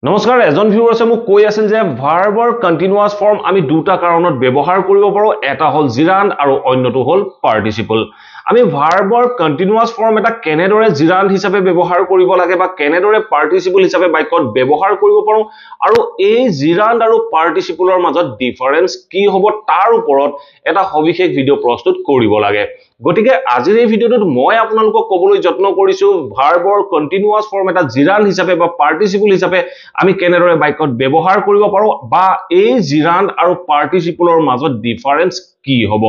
নমস্কাৰ এজন ভিউৱাৰ্ছে মোক কৈ আছিল যে ভাৰ্বৰ কন্টিনিউয়াস ফৰ্ম আমি দুটা কাৰণত ব্যৱহাৰ কৰিব পাৰো এটা হল জিৰান্ড আৰু অন্যটো হল পাৰ্টিসিপল আমি ভাৰ্বৰ কন্টিনিউয়াস ফৰ্ম এটা কেনেদৰে জিৰান্ড হিচাপে ব্যৱহাৰ কৰিব লাগে বা কেনেদৰে পাৰ্টিসিপল হিচাপে বাক্যত ব্যৱহাৰ কৰিব পাৰো আৰু এই জিৰান্ড আৰু পাৰ্টিসিপলৰ মাজত ডিফাৰেন্স কি হ'ব তাৰ ওপৰত এটা সবিশেষ ভিডিও প্ৰস্তুত কৰিব লাগে গতিকে আজিৰ এই ভিডিওটোত মই আপোনালোকক ক'বলৈ যত্ন কৰিছো ভাৰ্বৰ কন্টিনিউয়াস ফৰ্ম এটা জিৰান্ড হিচাপে বা পাৰ্টিসিপল হিচাপে আমি কেনেদৰে বাক্যত ব্যৱহাৰ কৰিব পাৰো বা এই জিৰান্ড আৰু পাৰ্টিসিপলৰ মাজত ডিফাৰেন্স কি হ'ব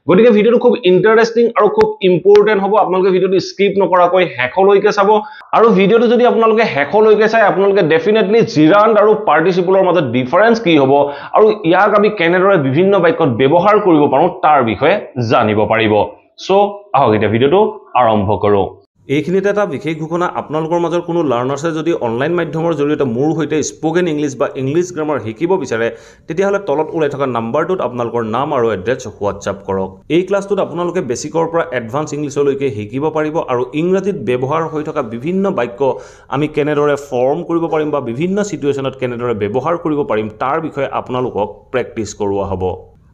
গতিকে ভিডিওটো খুব ইন্টাৰেস্টিং আৰু খুব ইম্পৰ্টেন্ট হ'ব আপোনালোকে ভিডিওটো স্কিপ নকৰাকৈ হেকলৈকে চাব আৰু ভিডিওটো যদি আপোনালোকে হেকলৈকে চাই আপোনালোকে ডেফিনেটলি জিৰান্ড আৰু পাৰ্টিসিপলৰ মাজত ডিফাৰেন্স কি হ'ব আৰু ইয়াক আমি কেনেদৰে বিভিন্ন বাক্যত ব্যৱহাৰ কৰিব পাৰো তাৰ বিষয়ে জানিব পাৰিব সো আহক এটা ভিডিওটো আৰম্ভ কৰো এইখিনিতে এটা বিশেষ ঘোষণা আপোনালোকৰ মাজৰ কোনো লাৰ্নাৰ্ছে যদি অনলাইন মাধ্যমৰ জৰিয়তে মোৰ হৈতে স্পোকেন ইংলিশ বা ইংলিশ গ্ৰামাৰ শিকিব বিচাৰে তেতিয়াহলে তলত উলাই থকা নাম্বাৰটোত আপোনালোকৰ নাম আৰু এড্ৰেছ হোৱাটছআপ কৰক এই ক্লাছটোত আপোনালোকে বেসিকৰ পৰা এডভান্স ইংলিছলৈকে শিকিব পাৰিব আৰু ইংৰাজীত ব্যৱহাৰ হৈ থকা বিভিন্ন বাক্য আমি কেনেদৰে ফৰ্ম কৰিব পাৰিম বা বিভিন্ন সিচুৱেচনত কেনেদৰে ব্যৱহাৰ কৰিব পাৰিম তাৰ বিষয়ে আপোনালোকক প্ৰেক্টিস কৰোৱা হ'ব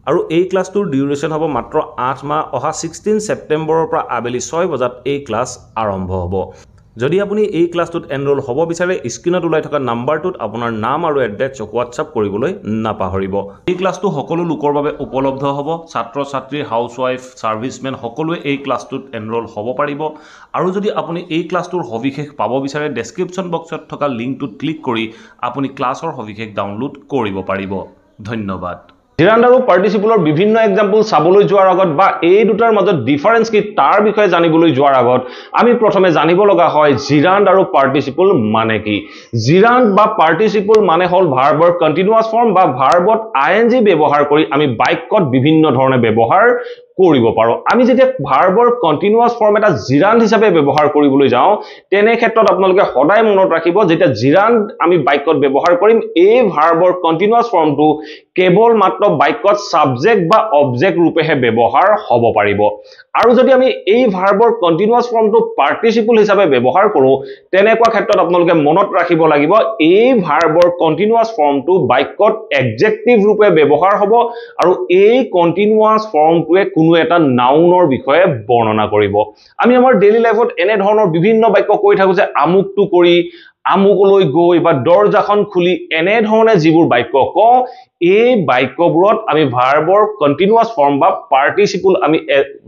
আৰু এই ক্লাছটোৰ ডিউৰেচন হ'ব মাত্ৰ 8 মাহ অহা 16 সেপ্টেম্বৰৰ পৰা আবেলি 6 বজাত এই ক্লাছ আৰম্ভ হ'ব যদি আপুনি এই ক্লাছটোত এনৰোল হ'ব বিচাৰে স্ক্ৰিনত উলাই থকা নাম্বাৰটোত আপোনাৰ নাম আৰু এড্ৰেছ হোৱাটছআপ কৰিবলৈ নাপাহৰিব এই ক্লাছটো সকলো লোকৰ বাবে উপলব্ধ হ'ব ছাত্ৰ ছাত্ৰী হাউসৱাইফ সাৰ্ভিসমেন সকলোৱে এই ক্লাছটোত এনৰোল হ'ব পাৰিব আৰু যদি আপুনি এই ক্লাছটোৰ সবিশেষ পাব বিচাৰে ডেসক্ৰিপচন বক্সত থকা লিংকটোত ক্লিক কৰি আপুনি ক্লাছৰ সবিশেষ ডাউনলোড কৰিব পাৰিব ধন্যবাদ জিৰান্ড আৰু পাৰ্টিসিপলৰ বিভিন্ন এক্সাম্পল চাবলৈ যোৱাৰ আগত বা এই দুটাৰ মাজত ডিফাৰেন্স কি তাৰ বিষয়ে জানিবলৈ যোৱাৰ আগত আমি প্ৰথমে জানিব লগা হয় জিৰান্ড আৰু পাৰ্টিসিপল মানে কি জিৰান্ড বা পাৰ্টিসিপল মানে হল ভাৰ্বৰ কন্টিনিউয়াস ফৰ্ম বা ভাৰ্বত আইএনজি ব্যৱহাৰ কৰি আমি বাক্যত বিভিন্ন ধৰণে ব্যৱহাৰ কৰিব পাৰো আমি যেতিয়া ভাৰ্বৰ কন্টিনিউয়াস ফৰ্ম এটা জিৰান্ড হিচাপে ব্যৱহাৰ কৰিবলৈ যাওঁ তেনে ক্ষেত্ৰত আপোনালোকে সদায় মনত ৰাখিব যেতিয়া জিৰান্ড আমি বাক্যত ব্যৱহাৰ কৰিম এই ভাৰ্বৰ কন্টিনিউয়াস ফৰ্মটো কেৱল মাত্ৰ বাক্যত সাবজেক্ট বা অবজেক্ট ৰূপেহে ব্যৱহাৰ হ'ব পাৰিব আৰু যদি আমি এই ভাৰ্বৰ কন্টিনিউয়াস ফৰ্মটো পাৰ্টিসিপল হিচাপে ব্যৱহাৰ কৰো তেনেকুৱা ক্ষেত্ৰত আপোনালোকে মনত ৰাখিব লাগিব এই ভাৰ্বৰ কন্টিনিউয়াস ফৰ্মটো বাক্যত এডজেক্টিভ ৰূপে ব্যৱহাৰ হ'ব আৰু এই কন্টিনিউয়াস ফৰ্মটোৱে কোনো এটা নাউনৰ বিষয়ে বৰ্ণনা কৰিব আমি আমাৰ ডেইলি লাইফত এনে ধৰণৰ বিভিন্ন বাক্য কৈ থাকো যে আমুকটো কৰি আমুকলৈ গৈ বা দৰজাখন খুলি এনে ধৰণে যিবোৰ বাক্য কওঁ এই বাক্যবোৰত আমি ভাৰ্বৰ কন্টিনিউয়াস ফৰ্ম বা পাৰ্টিসিপল আমি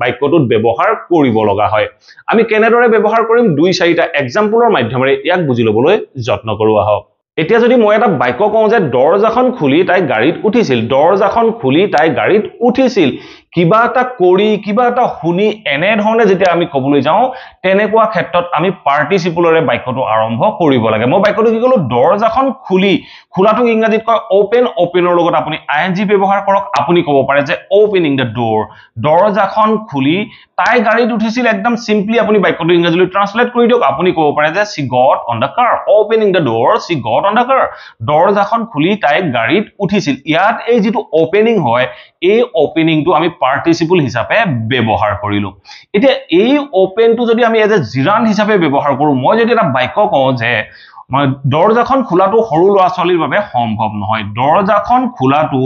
বাক্যটোত ব্যৱহাৰ কৰিব লগা হয় আমি কেনেদৰে ব্যৱহাৰ কৰিম দুই চাৰিটা এক্সাম্পলৰ মাধ্যমেৰে ইয়াক বুজি লবলৈ যত্ন কৰো আহক এতিয়া যদি মই এটা বাক্য কওঁ যে দৰজাখন খুলি তাই গাড়ীত উঠিছিল দৰজাখন খুলি তাই গাড়ীত উঠিছিল কিবা এটা কৰি কিবা এটা শুনি এনে ধৰণে যেতিয়া আমি কবলৈ যাওঁ তেনেকুৱা ক্ষেত্ৰত আমি পাৰ্টিসিপলৰে বাক্যটো আৰম্ভ কৰিব লাগে মই বাক্যটো কি কলো দৰজাখন খুলি খোলাটো ইংৰাজীত কয় ওপেন ওপেনৰ লগত আপুনি আইএনজি ব্যৱহাৰ কৰক আপুনি ক'ব পাৰে যে ওপেনিং দ্য ডোৰ দৰজাখন খুলি তাই গাড়ীত উঠিছিল একদম সিম্পলি আপুনি বাক্যটো ইংৰাজীলৈ ট্ৰান্সলেট কৰি দিয়ক আপুনি ক'ব পাৰে যে she got on the car opening the door she got on the car দৰজাখন খুলি তাই গাড়ীত উঠিছিল ইয়াত এই যেটো ওপেনিং হয় এই ওপেনিংটো আমি পাৰ্টিসিপল হিচাপে ব্যৱহাৰ কৰিলো এতিয়া এই ওপেনটো যদি আমি এজ এ জিৰান্ড হিচাপে ব্যৱহাৰ কৰো মই যদি এটা বাক্য কওঁ যে দৰজাখন খোলাটো সৰু ল'ৰা ছোৱালীৰ বাবে সম্ভৱ নহয় দৰজাখন খোলাটো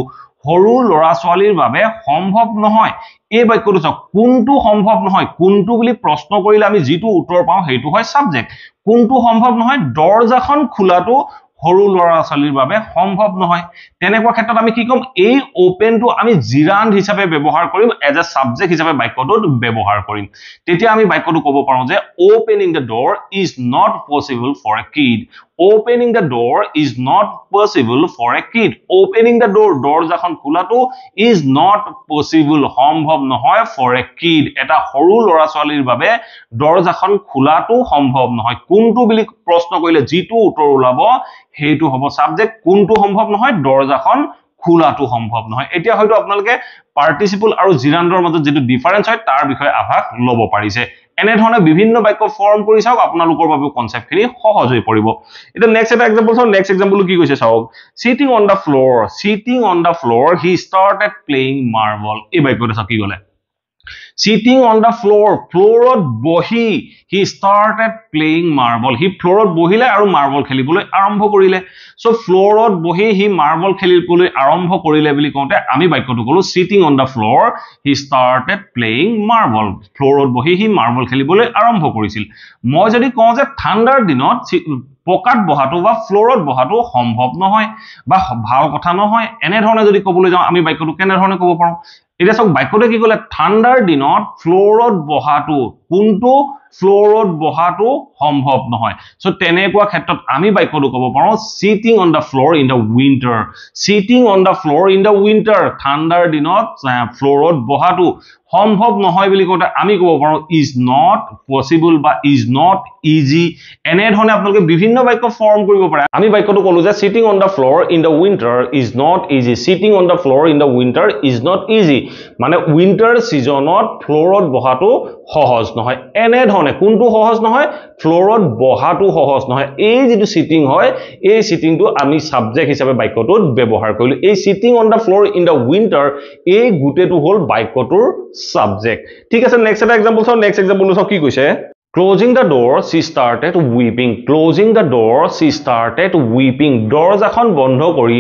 সৰু ল'ৰা ছোৱালীৰ বাবে সম্ভৱ নহয় এই বাক্যটো চাওক কোনটো সম্ভৱ নহয় কোনটো বুলি প্ৰশ্ন কৰিলে আমি যেটো উত্তৰ পাওঁ হেতু হয় সাবজেক্ট কোনটো সম্ভৱ নহয় দৰজাখন খোলাটো সৰু ল'ৰা ছোৱালীৰ বাবে সম্ভৱ নহয় তেনেকুৱা ক্ষেত্ৰত আমি কি কম এই ওপেনটো আমি জিৰান্ড হিচাপে ব্যৱহাৰ কৰিম এজ এ সাবজেক্ট হিচাপে বাক্যটোত ব্যৱহাৰ কৰিম তেতিয়া আমি বাক্যটো ক'ব পাৰো যে opening the door is not possible for a kid opening the door is not possible for a kid opening the door দৰজাখন খোলাটো is not possible সম্ভৱ নহয় for a kid এটা সৰু ল'ৰা ছোৱালীৰ বাবে দৰজাখন খোলাটো সম্ভৱ নহয় কোনটো বুলি প্ৰশ্ন কৰিলে যেটো উত্তৰ ওলাব হেতু হ'ব সাবজেক্ট কোনটো সম্ভৱ নহয় দৰজাখন খোলাটো সম্ভৱ নহয় এতিয়া হয়তো আপোনালোকে পাৰ্টিসিপল আৰু জিৰান্ডৰ মাজত যেটো ডিফাৰেন্স হয় তাৰ বিষয়ে আভাস ল'ব পাৰিছে এনে ধৰণে বিভিন্ন বাক্য ফৰ্ম কৰি চাওক আপোনালোকৰ বাবে কনসেপ্টখিনি সহজ হৈ পৰিব এটা নেক্সট এটা এক্সাম্পল চাওক নেক্সট এক্সাম্পল কি কৈছে চাওক sitting on the floor he started playing marble এই বাক্যটো চাওক কি গলে Sitting on the floor, floorot bohi, he started playing marble. He floorot bohile aru marble khelibole arambho korile. So floorot bohi he marble khelibole arambho korile boli konte ami bakyotu kolu sitting on the floor, he started playing marble. Floorot bohi he marble khelibole arambho korisil. Moi jodi kওঁ je ঠাণ্ডাৰ দিনত পকাত বহাটো বা ফ্লোৰত বহাটো সম্ভৱ নহয় বা ভাল কথা নহয় এনে ধৰণে যদি কবলৈ যাওঁ আমি বাক্যটো কেনে ধৰণে ক'ব পাৰো এতিয়া সক বাক্যটো কি ক'লে ঠাণ্ডাৰ দিনত ফ্লোৰত বহাটো কোনটো ফ্লোৰত বহাটো সম্ভৱ নহয় সো তেনেকুৱা ক্ষেত্ৰত আমি বাক্যটো ক'ব পাৰো sitting on the floor in the winter sitting on the floor in the winter ঠাণ্ডাৰ দিনত ফ্লোৰত বহাটো সম্ভৱ নহয় বুলি কওঁতে আমি ক'ব পাৰো is not possible বা is not easy এনে ধৰণে আপোনালোকে বিভিন্ন বাক্য ফৰ্ম কৰিব পাৰে আমি বাক্যটো ক'লো যে sitting on the floor in the winter is not easy sitting on the floor in the winter is not easy মানে উইন্টাৰ সিজনত ফ্লোৰত বহাটো সহজ নহয় এনে ধৰণে কোনটো সহজ নহয় ফ্লোৰত বহাটো সহজ নহয় এই যেটো সিটিং হয় এই সিটিংটো আমি সাবজেক্ট হিচাপে বাক্যটোত ব্যৱহাৰ কৰিলো এই sitting on the floor in the winter এই গুটেটো হল বাক্যটোৰ সাবজেক্ট ঠিক আছে নেক্সট এটা एग्जांपल চাও নেক্সট एग्जांपल চাও কি কৈছে Closing the door, she started weeping. Closing the door, she started weeping. দৰজাখন বন্ধ কৰি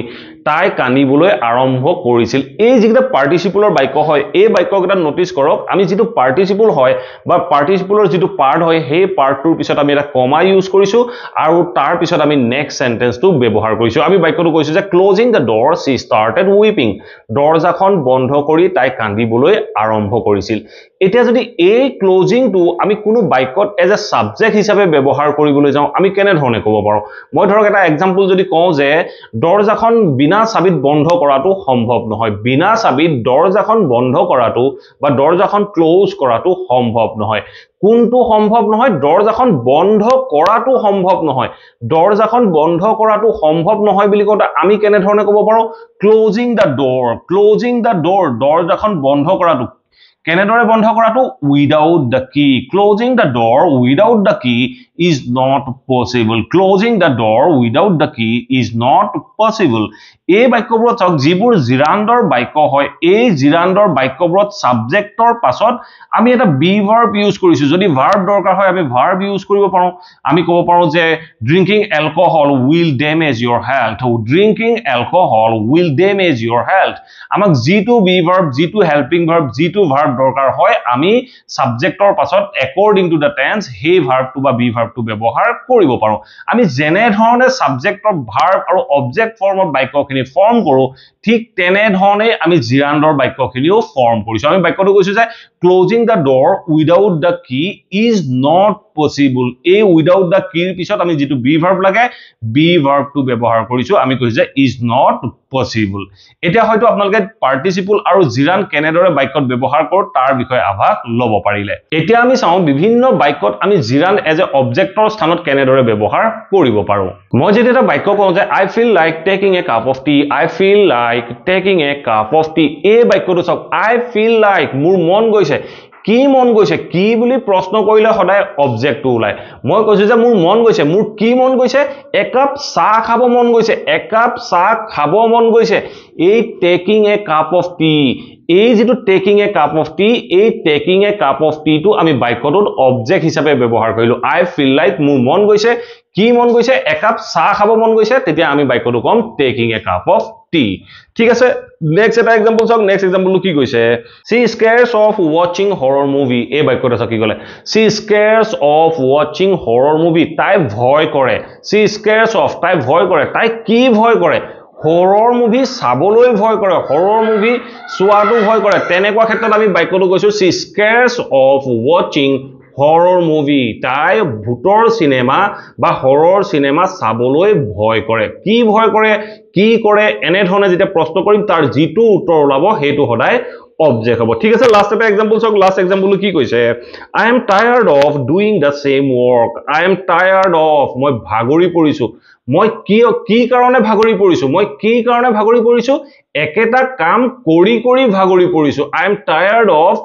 তাই কানিবলৈ আৰম্ভ কৰিছিল এই যিটা পাৰ্টিসিপলৰ বাক্য হয় এই বাক্যকেইটা নোটিস কৰক আমি যেটো পাৰ্টিসিপল হয় বা পাৰ্টিসিপলৰ যেটো পাৰ্ট হয় সেই পাৰ্টটোৰ পিছত আমি এটা কমা ইউজ কৰিছো আৰু তাৰ পিছত আমি নেক্সট সেন্টেন্সটো ব্যৱহাৰ কৰিছো আমি বাক্যটো কৈছো যে closing the door she started weeping দৰজাখন বন্ধ কৰি তাই কান্দিবলৈ আৰম্ভ কৰিছিল এতিয়া যদি এই ক্লোজিংটো আমি কোনো বাক্যত এজ এ সাবজেক্ট হিচাপে ব্যৱহাৰ কৰিবলৈ যাওঁ আমি কেনে ধৰণে ক'ব পাৰো মই ধৰক এটা एग्जांपल যদি কওঁ যে দৰজাখন বিনা চাবিত বন্ধ কৰাটো সম্ভৱ নহয় বিনা চাবিত দৰজাখন বন্ধ কৰাটো বা দৰজাখন ক্লোজ কৰাটো সম্ভৱ নহয় কোনটো সম্ভৱ নহয় দৰজাখন বন্ধ কৰাটো সম্ভৱ নহয় দৰজাখন বন্ধ কৰাটো সম্ভৱ নহয় বুলি কওঁতে আমি কেনে ধৰণে ক'ব পাৰো closing the door দৰজাখন বন্ধ কৰাটো কেনেদৰে বন্ধ কৰাটো without the key closing the door without the key is not possible closing the door without the key is not possible এই বাক্যবোৰত চাওক যিবোৰ জিৰাণ্ডৰ বাক্য হয় এই জিৰাণ্ডৰ বাক্যবোৰত সাবজেক্টৰ পাছত আমি এটা বি ভাৰ্ব ইউজ কৰিছো যদি ভাৰ্ব দৰকাৰ হয় আমি ভাৰ্ব ইউজ কৰিব পাৰো আমি ক'ব পাৰো যে drinking alcohol will damage your health drinking alcohol will damage your health আমাক যিটো বি ভার্ব যিটো হেল্পিং ভার্ব যিটো ভার্ব দৰকাৰ হয় আমি সাবজেক্টৰ পাছত according to the tense সেই ভাৰ্বটো বা বি ভাৰ্বটো ব্যৱহাৰ কৰিব পাৰো আমি যেনে ধৰণে সাবজেক্টৰ ভাৰ্ব আৰু অবজেক্ট ফৰ্মত বাক্যখিনি ফৰ্ম কৰো ঠিক তেনে ধৰণে আমি জিৰাণ্ডৰ বাক্যখিনিও ফৰ্ম কৰিছো আমি বাক্যটো কৈছো যে closing the door without the key is not possible এই without the key পিছত আমি যেটো বি ভার্ব লাগে বি ভার্বটো ব্যৱহাৰ কৰিছো আমি কৈছো যে is not possible এটা হয়তো আপোনালোকে পাৰ্টিসিপল আৰু জিৰান কেনেদৰে বাক্যত ব্যৱহাৰ কৰ তাৰ বিষয়ে আভাস লব পাৰিলে এতিয়া আমি চাও বিভিন্ন বাক্যত আমি জিৰান এজ এ অবজেক্টৰ স্থানত কেনেদৰে ব্যৱহাৰ কৰিব পাৰো মই যদি এটা বাক্য কওঁ যে I feel like taking a cup of tea I feel like taking a cup of tea এই বাক্যটো চাওক I feel like মোৰ মন গৈছে কি মন গৈছে কি বুলি প্ৰশ্ন কৰিলে সদায় অবজেক্টটো ওলায় মই কৈছো যে মোৰ মন গৈছে মোৰ কি মন গৈছে এক কাপ চাহ খাব মন গৈছে এক কাপ চাহ খাব মন গৈছে এই taking a cup of tea এই যেটো taking a cup of tea এই taking a cup of tea to আমি বাক্যটোত অবজেক্ট হিচাপে ব্যৱহাৰ কৰিলো আই ফিল লাইক মোৰ মন গৈছে কি মন গৈছে এক কাপ চাহ খাব মন গৈছে তেতিয়া আমি বাক্যটো কম taking a cup of tea ঠিক আছে নেক্সট এটা एग्जांपल চাওক নেক্সট एग्जांपल কি কৈছে she scares of watching horror movie এই বাক্যটো চাওক কি ক'লে she scares of watching horror movie তাই ভয় কৰে she scares of তাই ভয় কৰে তাই কি ভয় কৰে horror movie চাবলৈ ভয় কৰে horror movie চোৱাটো ভয় কৰে তেনেকুৱা ক্ষেত্ৰত আমি বাক্যটো কৈছো she scares of watching horror movie তাই ভূতৰ সিনেমা বা হৰৰ সিনেমা চাবলৈ ভয় কৰে কি ভয় কৰে কি কৰে এনে ধৰণে যেতিয়া প্ৰশ্ন কৰিম তাৰ যিটো উত্তৰ ওলাব হেতু সদায় অবজেক্ট হ'ব ঠিক আছে লাষ্ট এটা एग्जांपल চাওক লাষ্ট एग्जांपल কি কৈছে I am tired of doing the same work I am tired of মই ভাগৰি পৰিছো মই কি কাৰণে ভাগৰি পৰিছো মই কি কাৰণে ভাগৰি পৰিছো একেটা কাম কৰি কৰি ভাগৰি পৰিছো I am tired of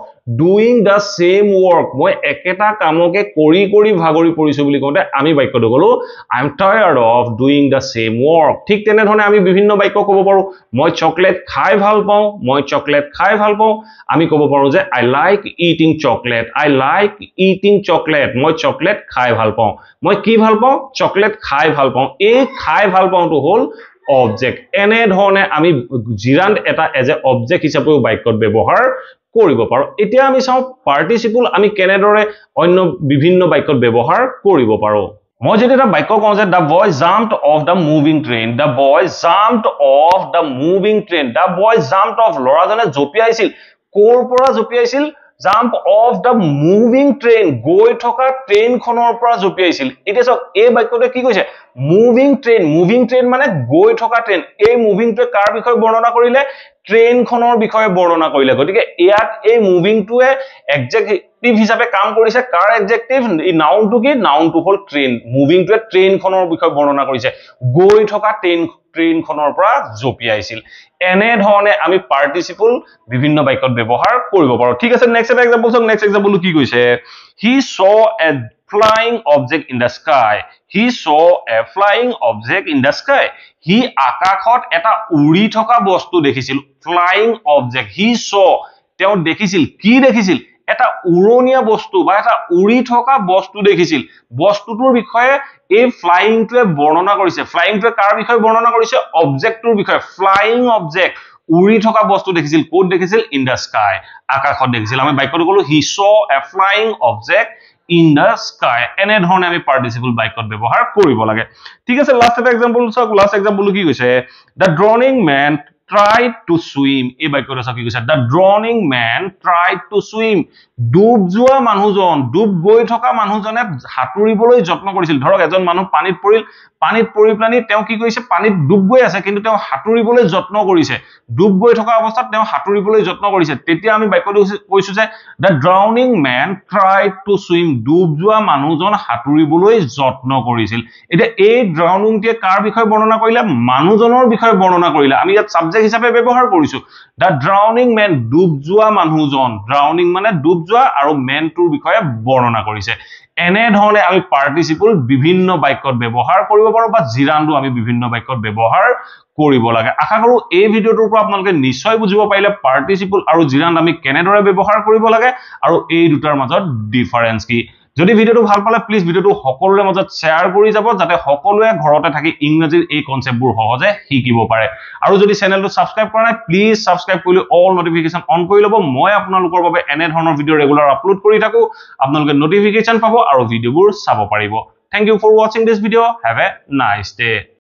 doing the same work মই একেটা কামকে কৰি কৰি ভাগৰি পৰিছো বুলি কওঁতে আমি বাক্যটো কলো I am tired of doing the same work ঠিক তেনে ধৰণে আমি বিভিন্ন বাক্য ক'ব পাৰো মই চকলেট খাই ভাল পাওঁ মই চকলেট খাই ভাল পাওঁ আমি ক'ব পাৰো যে I like eating chocolate I like eating chocolate মই চকলেট খাই ভাল পাওঁ মই কি ভাল পাওঁ চকলেট খাই ভাল পাওঁ এই খাই ভাল পাওঁটো হ'ল অবজেক্ট এনে ধৰণে আমি জিৰান্ড এটা এজ এ অবজেক্ট হিচাপেও বাক্যত ব্যৱহাৰ কৰিব পাৰো এতিয়া আমি চাওঁ পাৰ্টিসিপল আমি কেনেদৰে অন্য বিভিন্ন বাক্যত ব্যৱহাৰ কৰিব পাৰো মই যদি এটা বাক্য কওঁ যে the boy jumped off the moving train the boy jumped off the moving train the boy jumped off লৰাজনে জঁপিয়াইছিল কোৰ পৰা জঁপিয়াইছিল jump off the moving train গৈ থকা ট্ৰেইনখনৰ পৰা জঁপিয়াইছিল এটা চাওক এই বাক্যটো কি কৈছে moving train মানে গৈ থকা ট্ৰেইন এই মুভিং টো কাৰ বিষয়ে বৰ্ণনা কৰিলে ট্ৰেইনখনৰ বিষয়ে বৰ্ণনা কৰিলে গতিকে ইয়াত এই মুভিং টোৱে এডজেক্টিভ হিচাপে কাম কৰিছে কাৰ এডজেক্টিভ এই নাউনটো কি নাউনটো হ'ল ট্ৰেইন মুভিং টোৱে ট্ৰেইনখনৰ বিষয়ে বৰ্ণনা কৰিছে গৈ থকা ট্ৰেইনখনৰ পৰা জঁপিয়াইছিল এনে ধৰণে আমি পাৰ্টিসিপল বিভিন্ন বাক্যত ব্যৱহাৰ কৰিব পাৰো ঠিক আছে নেক্সট এটা এক্সাম্পল চাওক নেক্সট এক্সাম্পল কি কৈছে he saw a flying object in the sky he saw a flying object in the sky he আকাশত এটা উৰি থকা বস্তু দেখিছিল flying object he saw তেওঁ দেখিছিল কি দেখিছিল এটা উৰণীয়া বস্তু বা এটা উৰি থকা বস্তু দেখিছিল বস্তুটোৰ বিষয়ে এই ফ্লাইং টোৱে বৰ্ণনা কৰিছে ফ্লাইং টোৱে কাৰ বিষয়ে বৰ্ণনা কৰিছে অবজেক্টটোৰ বিষয়ে ফ্লাইং অবজেক্ট উৰি থকা বস্তু দেখিছিল কোড দেখিছিল ইন দা স্কাই আকাশত দেখিছিল আমি বাক্যটো কলো he saw a flying object in the sky এনে ধৰণে আমি পাৰ্টিসিপল বাক্যত ব্যৱহাৰ কৰিব লাগে ঠিক আছে লাষ্ট এটা এক্সাম্পল চাওক লাষ্ট এক্সাম্পল কি কৈছে the drowning man tried to swim এই বাক্যটো চাওক কি কৈছে the drowning man tried to swim ডুব যোৱা মানুহজন ডুব গৈ থকা মানুহজনে হাতুৰিবলৈ যত্ন কৰিছিল ধৰক এজন মানুহ পানীত পৰি প্লানি তেওঁ কি কৰিছে পানীত ডুব গৈ আছে কিন্তু তেওঁ হাতুৰিবলৈ যত্ন কৰিছে ডুব গৈ থকা অৱস্থাত তেওঁ হাতুৰিবলৈ যত্ন কৰিছে তেতিয়া আমি বাক্যটো কৈছো যে the drowning man tried to swim ডুব যোৱা মানুহজন হাতুৰিবলৈ যত্ন কৰিছিল এটা এই ড্ৰাউনিং টিয়ে কাৰ বিষয়ে বৰ্ণনা কৰিলে মানুহজনৰ বিষয়ে বৰ্ণনা কৰিলে আমি ইয়াত সাবজেক্ট হিচাপে ব্যৱহাৰ কৰিছো the drowning man ডুব যোৱা মানুহজন ড্ৰাউনিং মানে ডুব যোৱা আৰু ম্যান টোৰ বিষয়ে বৰ্ণনা কৰিছে এনে ধৰণে আমি পাৰ্টিসিপল বিভিন্ন বাক্যত ব্যৱহাৰ কৰিব পাৰো বা জিৰান্ডো আমি বিভিন্ন বাক্যত ব্যৱহাৰ কৰিব লাগে আশা কৰো এই ভিডিওটোৰ পৰা আপোনালোকে নিশ্চয় বুজিব পাৰিলে পাৰ্টিসিপল আৰু জিৰান্ড আমি কেনেদৰে ব্যৱহাৰ কৰিব লাগে আৰু এই দুটাৰ মাজত ডিফাৰেন্স কি যদি ভিডিওটো ভাল পালে প্লিজ ভিডিওটো সকলোৰে মাজত শেয়াৰ কৰি যাব যাতে সকলোৱে ঘৰতে থাকি ইংৰাজীৰ এই কনসেপ্টবোৰ সহজে শিকিব পাৰে আৰু যদি চেনেলটো সাবস্ক্ৰাইব কৰা নাই প্লিজ সাবস্ক্ৰাইব কৰি অল নটিফিকেশন অন কৰি লব মই আপোনালোকৰ বাবে এনে ধৰণৰ ভিডিও ৰেগুলাৰ আপলোড কৰি থাকো আপোনালোকে নটিফিকেশন পাব আৰু ভিডিওবোৰ চাব পাৰিব thank you for watching this video have a nice day